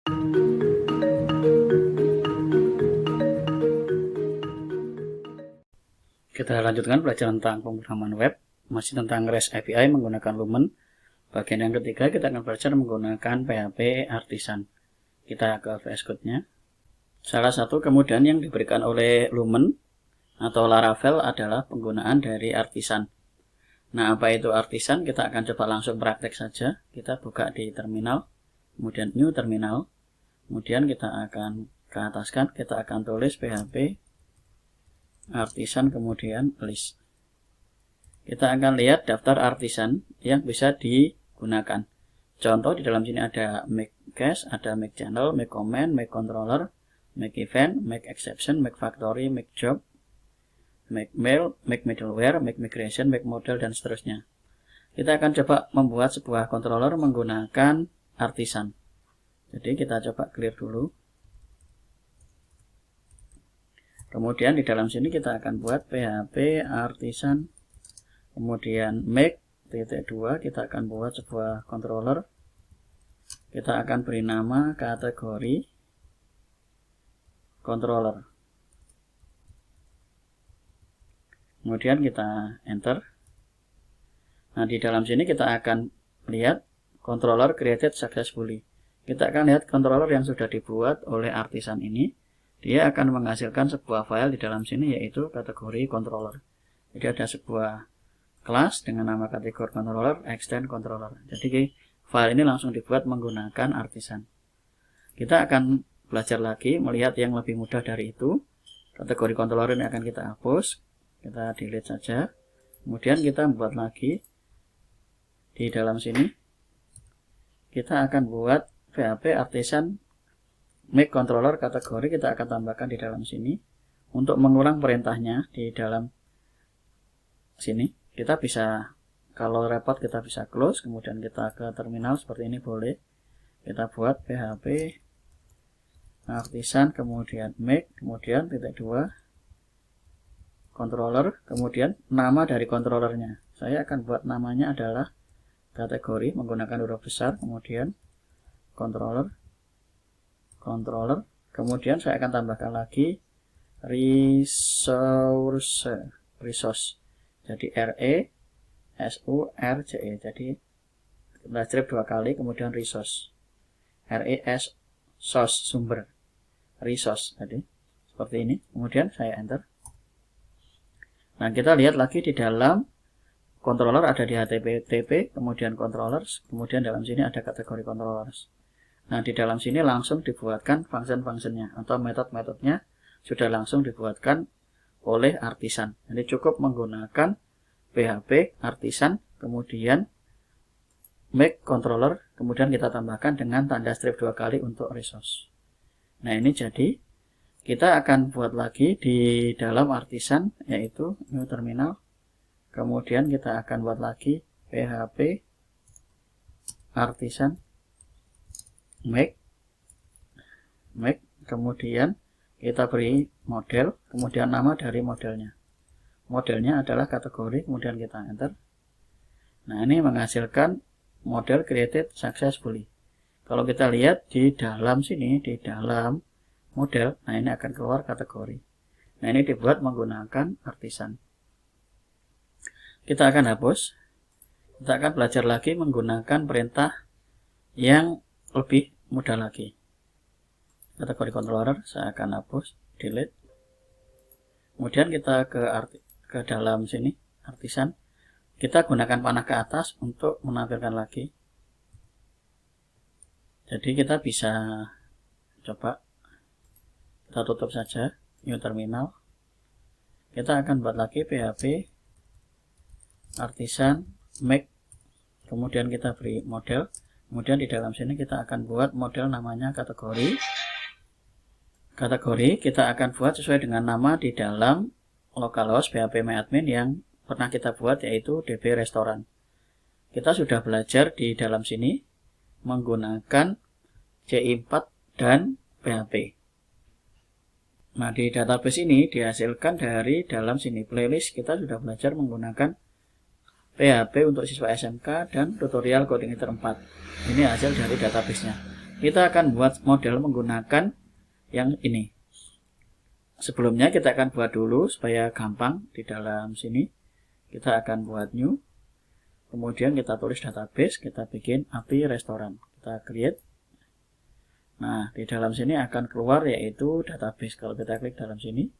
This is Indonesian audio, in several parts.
Kita lanjutkan pelajaran tentang pemrograman web, masih tentang REST API menggunakan Lumen. Bagian yang ketiga kita akan belajar menggunakan PHP Artisan. Kita ke VS Code-nya. Salah satu kemudahan yang diberikan oleh Lumen atau Laravel adalah penggunaan dari Artisan. Nah, apa itu Artisan? Kita akan coba langsung praktek saja. Kita buka di terminal, kemudian New Terminal. Kemudian kita akan ke ataskan, kita akan tulis PHP Artisan kemudian list. Kita akan lihat daftar artisan yang bisa digunakan. Contoh di dalam sini ada make cache, ada make channel, make comment, make controller, make event, make exception, make factory, make job, make mail, make middleware, make migration, make model, dan seterusnya. Kita akan coba membuat sebuah controller menggunakan artisan. Jadi kita coba clear dulu. Kemudian di dalam sini kita akan buat PHP Artisan, kemudian make -2, kita akan buat sebuah controller. Kita akan beri nama kategori controller. Kemudian kita enter. Nah, di dalam sini kita akan lihat controller created successfully. Kita akan lihat controller yang sudah dibuat oleh artisan ini. Dia akan menghasilkan sebuah file di dalam sini, yaitu kategori controller. Jadi ada sebuah kelas dengan nama kategori controller, extend controller. Jadi file ini langsung dibuat menggunakan artisan. Kita akan belajar lagi melihat yang lebih mudah dari itu. Kategori controller ini akan kita hapus, kita delete saja. Kemudian kita buat lagi di dalam sini. Kita akan buat PHP Artisan make controller kategori, kita akan tambahkan di dalam sini. Untuk mengulang perintahnya di dalam sini, kita bisa, kalau repot kita bisa close, kemudian kita ke terminal seperti ini boleh. Kita buat PHP Artisan, kemudian make, kemudian -2 controller, kemudian nama dari controllernya. Saya akan buat namanya adalah kategori menggunakan huruf besar, kemudian controller, kemudian saya akan tambahkan lagi resource, jadi RESURCE, jadi kita strip 2 kali, kemudian resource, source, sumber, resource, jadi seperti ini. Kemudian saya enter. Nah, kita lihat lagi di dalam controller ada di HTTP, kemudian controllers, kemudian dalam sini ada kategori controllers. Nah, di dalam sini langsung dibuatkan function-functionnya atau metode-metodenya sudah langsung dibuatkan oleh artisan. Jadi cukup menggunakan PHP Artisan, kemudian make controller, kemudian kita tambahkan dengan tanda strip 2 kali untuk resource. Nah, ini jadi kita akan buat lagi di dalam artisan, yaitu new terminal. Kemudian kita akan buat lagi PHP Artisan make, kemudian kita beri model, kemudian nama dari modelnya. Modelnya adalah kategori, kemudian kita enter. Nah, ini menghasilkan model created successfully. Kalau kita lihat di dalam sini, di dalam model, nah ini akan keluar kategori. Nah, ini dibuat menggunakan artisan. Kita akan hapus. Kita akan belajar lagi menggunakan perintah yang lebih mudah lagi. Kategori controller saya akan hapus, delete. Kemudian kita ke dalam sini, artisan. Kita gunakan panah ke atas untuk menampilkan lagi. Jadi kita bisa coba, kita tutup saja new terminal. Kita akan buat lagi PHP Artisan make, kemudian kita beri model. Kemudian di dalam sini kita akan buat model namanya kategori. Kategori kita akan buat sesuai dengan nama di dalam localhost phpMyAdmin yang pernah kita buat, yaitu DB restoran. Kita sudah belajar di dalam sini menggunakan CI4 dan PHP. Nah, di database ini dihasilkan dari dalam sini playlist. Kita sudah belajar menggunakan PHP untuk siswa SMK dan tutorial coding Ether 4. Ini hasil dari databasenya. kita akan buat model menggunakan yang ini. Sebelumnya kita akan buat dulu supaya gampang. Di dalam sini kita akan buat new, kemudian kita tulis database, kita bikin API restoran, kita create. Nah, di dalam sini akan keluar yaitu database. Kalau kita klik dalam sini,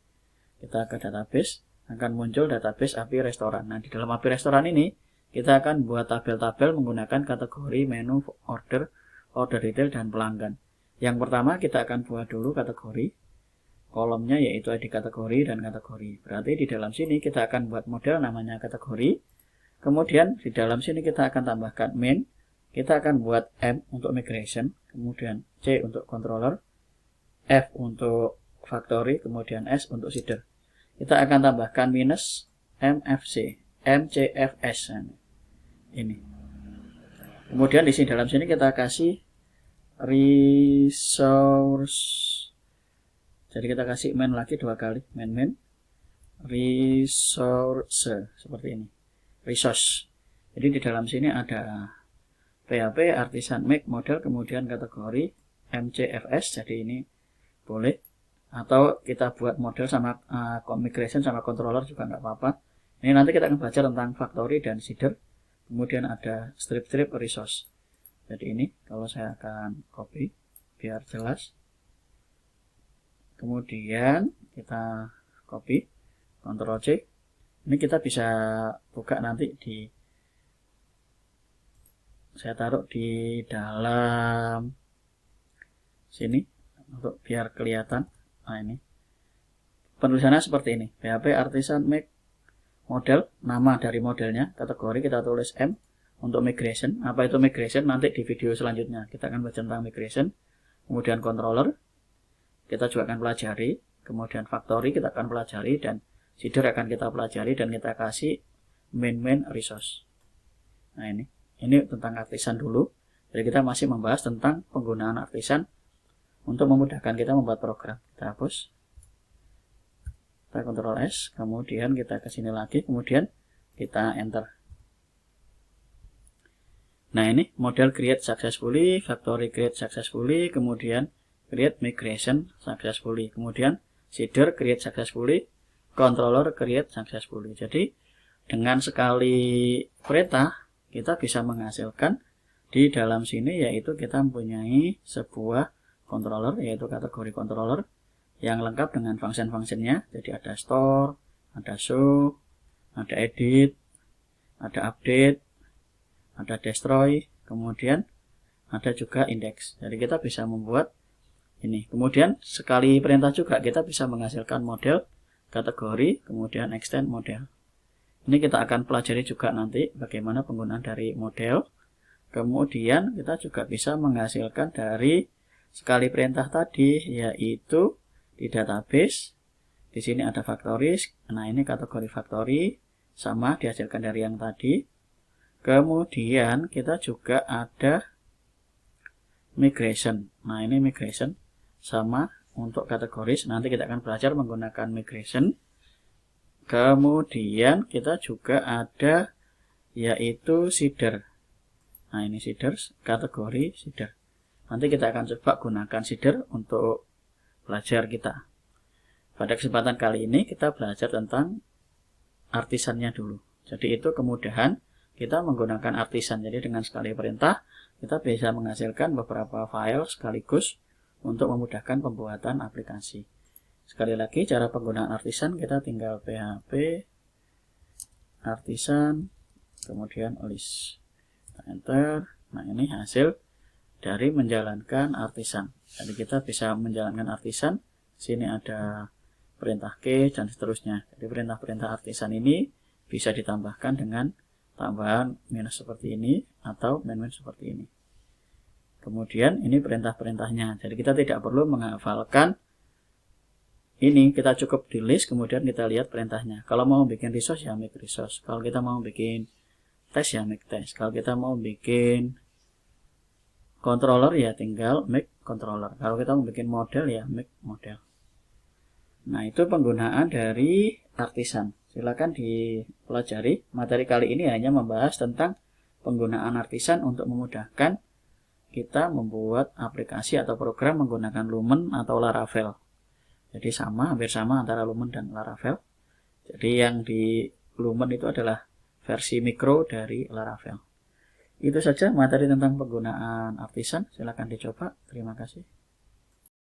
kita ke database, akan muncul database API restoran. Nah, di dalam API restoran ini kita akan buat tabel-tabel menggunakan kategori, menu, order, order detail, dan pelanggan. Yang pertama kita akan buat dulu kategori. Kolomnya yaitu ID kategori dan kategori. Berarti di dalam sini kita akan buat model namanya kategori. Kemudian di dalam sini kita akan tambahkan main. Kita akan buat M untuk migration, kemudian C untuk controller, F untuk factory, kemudian S untuk seeder. Kita akan tambahkan minus MFC, MCFS. Ini. Kemudian di sini dalam sini kita kasih resource. Jadi kita kasih main lagi 2 kali, main resource seperti ini. Resource. Jadi di dalam sini ada PHP artisan make model, kemudian kategori MCFS. Jadi ini boleh, atau kita buat model sama migration sama controller juga nggak apa-apa. Ini nanti kita akan belajar tentang factory dan seeder. Kemudian ada strip resource. Jadi ini kalau saya akan copy biar jelas. Kemudian kita copy, Ctrl C. Ini kita bisa buka nanti di, saya taruh di dalam sini untuk biar kelihatan. Nah, ini penulisannya seperti ini, PHP artisan make model, nama dari modelnya, kategori kita tulis M. Untuk migration, apa itu migration nanti di video selanjutnya kita akan belajar tentang migration. Kemudian controller kita juga akan pelajari, kemudian factory kita akan pelajari, dan seeder akan kita pelajari, dan kita kasih main resource. Nah, ini tentang artisan dulu. Jadi kita masih membahas tentang penggunaan artisan untuk memudahkan kita membuat program. Kita hapus, kita Ctrl S, kemudian kita ke sini lagi, kemudian kita enter. Nah, ini model create successfully, factory create successfully, kemudian create migration successfully, kemudian seeder create successfully, controller create successfully. Jadi dengan sekali perintah kita bisa menghasilkan di dalam sini, yaitu kita mempunyai sebuah controller, yaitu kategori controller yang lengkap dengan function-functionnya. Jadi ada store, ada show, ada edit, ada update, ada destroy, kemudian ada juga index. Jadi kita bisa membuat ini. Kemudian sekali perintah juga kita bisa menghasilkan model, kategori, kemudian extend model. Ini kita akan pelajari juga nanti bagaimana penggunaan dari model. Kemudian kita juga bisa menghasilkan dari sekali perintah tadi, yaitu di database. Di sini ada factory. Nah, ini kategori factory sama dihasilkan dari yang tadi. Kemudian kita juga ada migration. Nah, ini migration sama untuk kategoris. Nanti kita akan belajar menggunakan migration. Kemudian kita juga ada yaitu seeder. Nah, ini seeder, kategori seeder. Nanti kita akan coba gunakan seeder untuk belajar kita. Pada kesempatan kali ini kita belajar tentang artisannya dulu. Jadi itu kemudahan kita menggunakan artisan. Jadi dengan sekali perintah kita bisa menghasilkan beberapa file sekaligus untuk memudahkan pembuatan aplikasi. Sekali lagi cara penggunaan artisan, kita tinggal PHP artisan kemudian list, kita enter. Nah, ini hasil dari menjalankan artisan. Jadi kita bisa menjalankan artisan. Sini ada perintah case dan seterusnya. Jadi perintah-perintah artisan ini bisa ditambahkan dengan tambahan minus seperti ini atau main seperti ini. Kemudian ini perintah-perintahnya. Jadi kita tidak perlu menghafalkan ini, kita cukup di list, kemudian kita lihat perintahnya. Kalau mau bikin resource ya make resource. Kalau kita mau bikin test ya make test. Kalau kita mau bikin controller ya tinggal make controller. Kalau kita mau bikin model ya make model. Nah, itu penggunaan dari artisan. Silakan dipelajari. Materi kali ini hanya membahas tentang penggunaan artisan untuk memudahkan kita membuat aplikasi atau program menggunakan Lumen atau Laravel. Jadi hampir sama antara Lumen dan Laravel. Jadi yang di Lumen itu adalah versi mikro dari Laravel. Itu saja materi tentang penggunaan Artisan. Silakan dicoba. Terima kasih.